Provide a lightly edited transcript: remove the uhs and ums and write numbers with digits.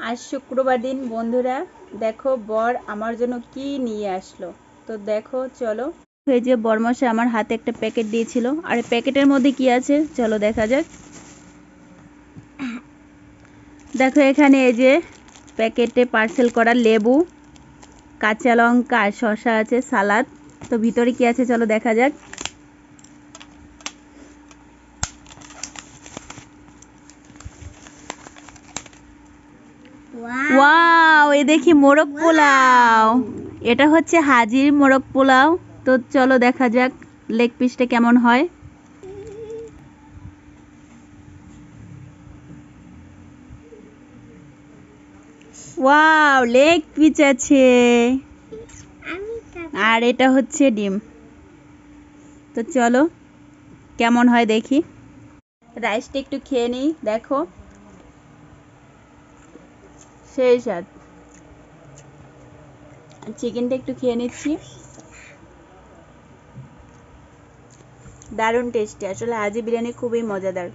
আজ শুক্রবার দিন বন্ধুরা, দেখো বর আমার জন্য কি নিয়ে আসলো। তো দেখো চলো, এই যে বরমশাই আমার হাতে একটা প্যাকেট দিয়েছিল, আর প্যাকেটের মধ্যে কি আছে চলো দেখা যাক। দেখো এখানে এই যে প্যাকেটে পার্সেল করা লেবু, কাঁচা লঙ্কা আর শসা আছে, সালাদ। তো ভিতরে কি আছে চলো দেখা যাক। ওয়াও, এ দেখি মোরগ পোলাও। এটা হচ্ছে হাজির মোরগ পোলাও। তো চলো দেখা যাক লেগ পিসটা কেমন হয়। ওয়াও, লেগ পিস আছে, আর এটা হচ্ছে ডিম। তো চলো কেমন হয় দেখি। রাইসটা একটু খেয়ে নিই, দেখো সেই স্বাদ। চিকেনটা একটু খেয়ে নিচ্ছি, দারুণ টেস্টি। আসলে হাজি বিরিয়ানি খুবই মজাদার।